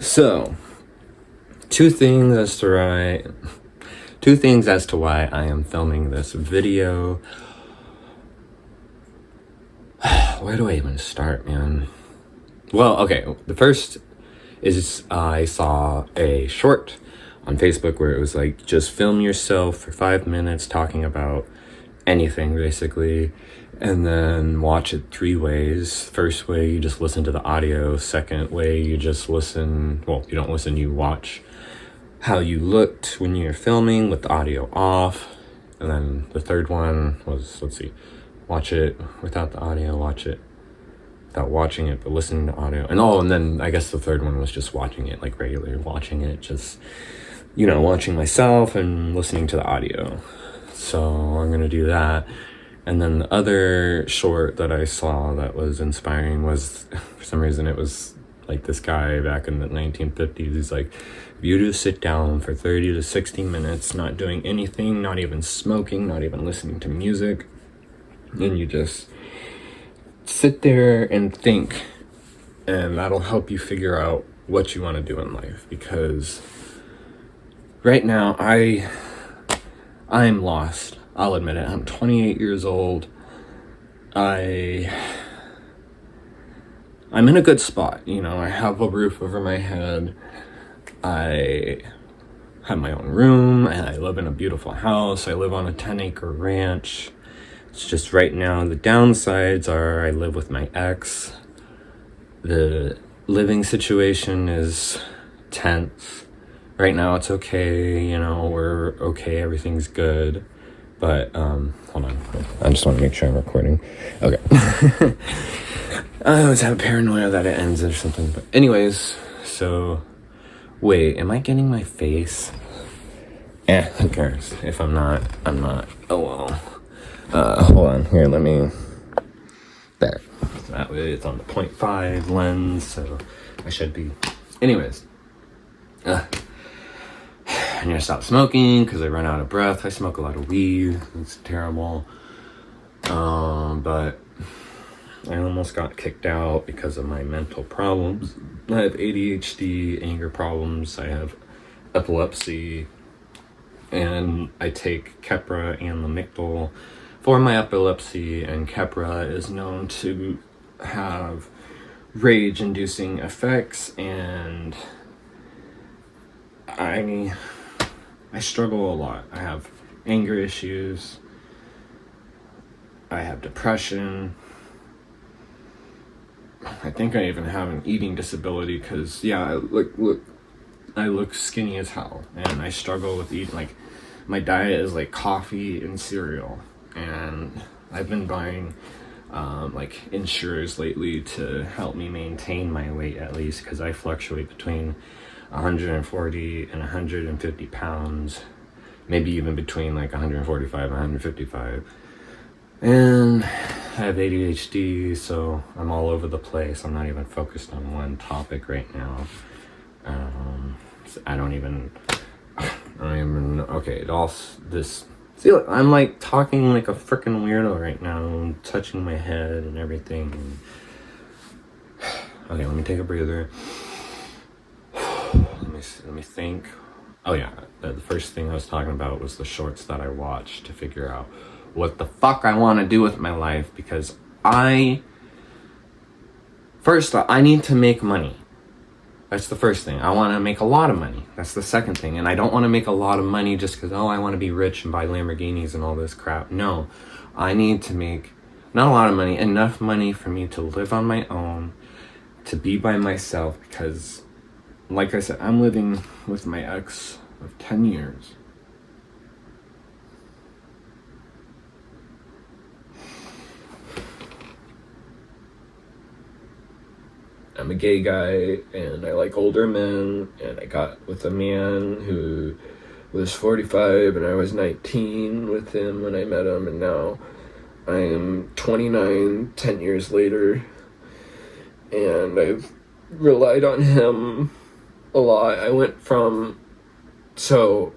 So, two things as to why I am filming this video. Where do I even start, man? Well, okay, the first is I saw a short on Facebook where it was like, just film yourself for 5 minutes talking about anything, basically, and then watch it 3 ways. First way, you just listen to the audio. Second way, you just listen, well, you don't listen, you watch how you looked when you're filming with the audio off. And then the third one was, watch it without the audio, watch it without watching it, but listening to audio. And then I guess the third one was just watching it, like regularly watching it, just, watching myself and listening to the audio. So I'm gonna do that. And then the other short that I saw that was inspiring was, for some reason, it was like this guy back in the 1950s. He's like, if you just sit down for 30 to 60 minutes, not doing anything, not even smoking, not even listening to music, and you just sit there and think, and that'll help you figure out what you want to do in life. Because right now, I'm lost. I'll admit it. I'm 28 years old. I'm in a good spot. I have a roof over my head. I have my own room, and I live in a beautiful house. I live on a 10-acre ranch. It's just right now, the downsides are I live with my ex. The living situation is tense. Right now it's okay, we're okay, everything's good. But, hold on. I just want to make sure I'm recording. Okay. I always have paranoia that it ends or something. But anyways, so, wait, am I getting my face? Who cares? If I'm not, I'm not. Oh, well. Hold on. Here, let me... There. That way it's on the 0.5 lens, so I should be... Anyways. I need to stop smoking because I run out of breath. I smoke a lot of weed. It's terrible. But I almost got kicked out because of my mental problems. I have ADHD, anger problems. I have epilepsy. And I take Keppra and Lamictal for my epilepsy. And Keppra is known to have rage-inducing effects. And I struggle a lot. I have anger issues. I have depression. I think I even have an eating disability because, I look skinny as hell. And I struggle with eating, my diet is coffee and cereal. And I've been buying, Ensures lately to help me maintain my weight at least, because I fluctuate between 140 and 150 pounds, maybe even between 145 and 155. And I have ADHD, so I'm all over the place. I'm not even focused on one topic right now. I'm talking like a freaking weirdo right now. I'm touching my head and everything. Okay, let me take a breather. Let me think. Oh yeah, the first thing I was talking about was the shorts that I watched to figure out what the fuck I want to do with my life, because first I need to make money. That's the first thing. I want to make a lot of money. That's the second thing. And I don't want to make a lot of money just because, I want to be rich and buy Lamborghinis and all this crap. No, I need to make not a lot of money, enough money for me to live on my own, to be by myself, because like I said, I'm living with my ex of 10 years. I'm a gay guy, and I like older men, and I got with a man who was 45, and I was 19 with him when I met him, and now I am 29, 10 years later, and I've relied on him a lot. I went from, so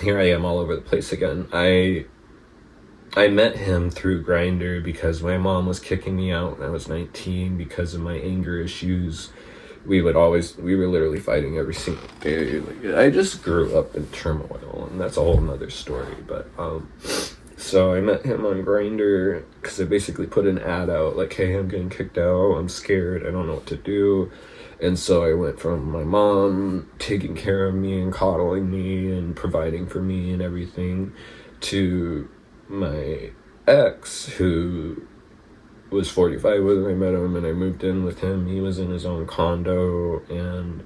here I am all over the place again. I met him through Grindr because my mom was kicking me out when I was 19 because of my anger issues, we were literally fighting every single day. Like, I just grew up in turmoil, and that's a whole nother story. But so I met him on Grindr because I basically put an ad out like, hey, I'm getting kicked out, I'm scared, I don't know what to do. And so I went from my mom taking care of me and coddling me and providing for me and everything to my ex, who was 45 when I met him, and I moved in with him. He was in his own condo, and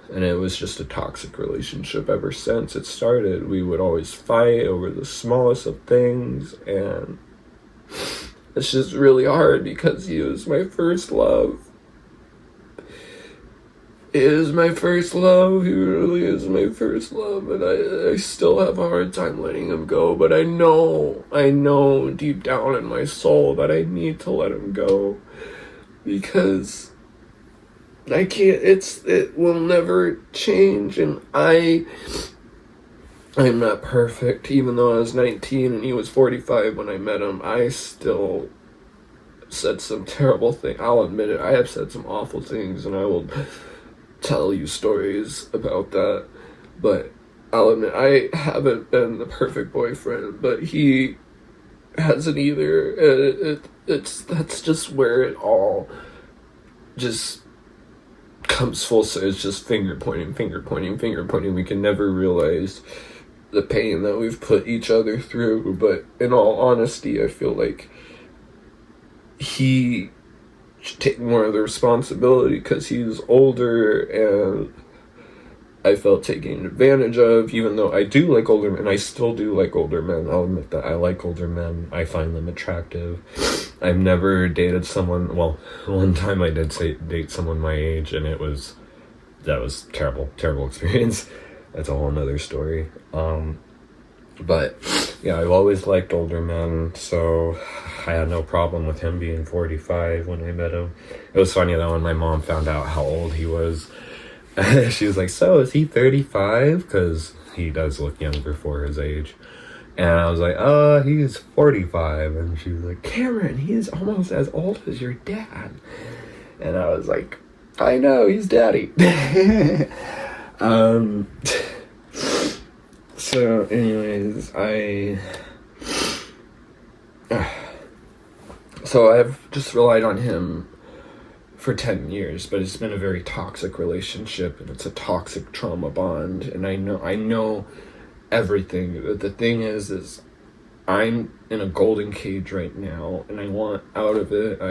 it was just a toxic relationship ever since it started. We would always fight over the smallest of things, and it's just really hard because he was my first love. He is my first love. He really is my first love, and I still have a hard time letting him go, but I know deep down in my soul that I need to let him go, because I can't, it will never change, and I'm not perfect. Even though I was 19 and he was 45 when I met him, I still said some terrible things. I'll admit it, I have said some awful things, and I will tell you stories about that, but I'll admit I haven't been the perfect boyfriend, but he hasn't either. That's just where it all just comes full circle. It's just finger pointing. We can never realize the pain that we've put each other through, but in all honesty, I feel like he should take more of the responsibility because he's older, and I felt taken advantage of, even though I do like older men. I still do like older men. I'll admit that. I like older men. I find them attractive. I've never dated someone, well, one time I did date someone my age, and that was terrible experience. That's a whole nother story. But yeah, I've always liked older men, so I had no problem with him being 45 when I met him. It was funny though, when my mom found out how old he was, she was like, so is he 35? Because he does look younger for his age. And I was like, he's 45. And she was like, Cameron, he's almost as old as your dad. And I was like, I know, he's daddy. So anyways, so I've just relied on him for 10 years, but it's been a very toxic relationship, and it's a toxic trauma bond, and I know everything. The thing is I'm in a golden cage right now, and I want out of it.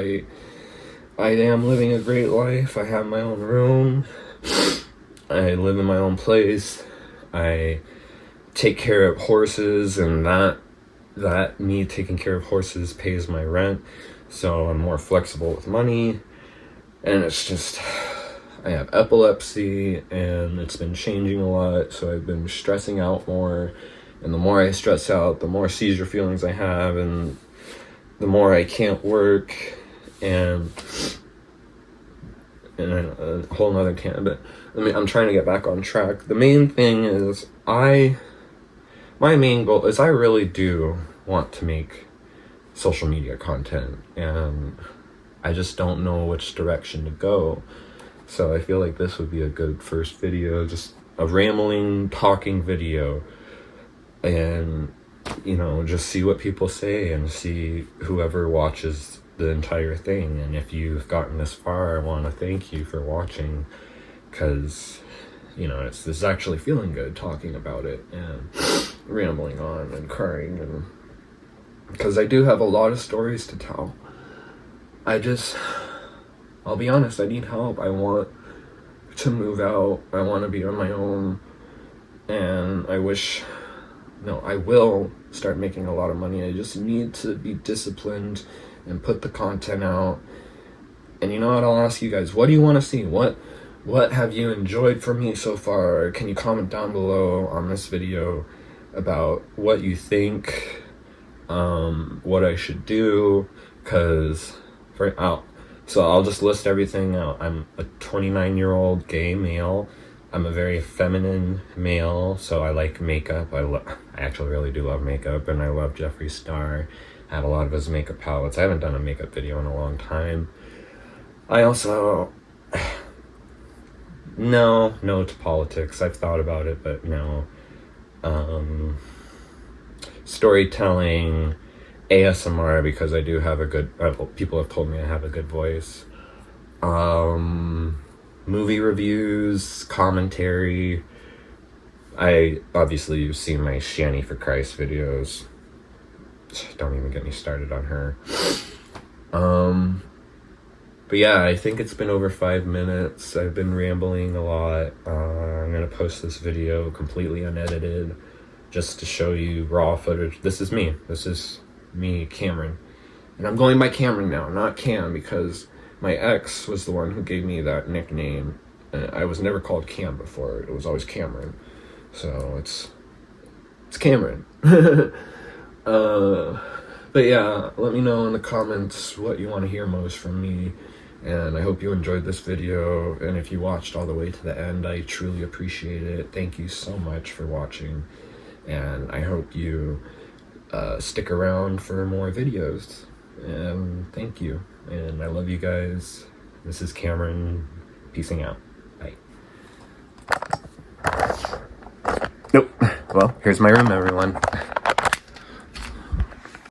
I am living a great life. I have my own room. I live in my own place. I take care of horses, and that me taking care of horses pays my rent, so I'm more flexible with money. And it's just, I have epilepsy, and it's been changing a lot, so I've been stressing out more, and the more I stress out, the more seizure feelings I have, and the more I can't work, and a whole nother tangent. But I'm trying to get back on track. The main thing is, my main goal is I really do want to make social media content, and I just don't know which direction to go. So I feel like this would be a good first video, just a rambling, talking video, and, just see what people say and see whoever watches the entire thing. And if you've gotten this far, I want to thank you for watching, because, this is actually feeling good talking about it and rambling on and crying, and because I do have a lot of stories to tell. I'll be honest, I need help. I want to move out. I want to be on my own, and I will start making a lot of money. I just need to be disciplined and put the content out. And you know what, I'll ask you guys, what do you want to see? What have you enjoyed from me so far? Can you comment down below on this video about what you think, what I should do, so I'll just list everything out. I'm a 29-year-old gay male. I'm a very feminine male, so I like makeup. I actually really do love makeup, and I love Jeffree Star. I have a lot of his makeup palettes. I haven't done a makeup video in a long time. I also No to politics. I've thought about it, but no. Storytelling, ASMR, because I do have a good, people have told me I have a good voice. Movie reviews, commentary. Obviously you've seen my Shanny for Christ videos. Don't even get me started on her. But yeah, I think it's been over 5 minutes. I've been rambling a lot. I'm gonna post this video completely unedited, just to show you raw footage. This is me, Cameron. And I'm going by Cameron now, not Cam, because my ex was the one who gave me that nickname. I was never called Cam before. It was always Cameron. So it's Cameron. But yeah, let me know in the comments what you want to hear most from me. And I hope you enjoyed this video. And if you watched all the way to the end, I truly appreciate it. Thank you so much for watching. And I hope you stick around for more videos. And thank you. And I love you guys. This is Cameron. Peacing out. Bye. Nope. Well, here's my room, everyone.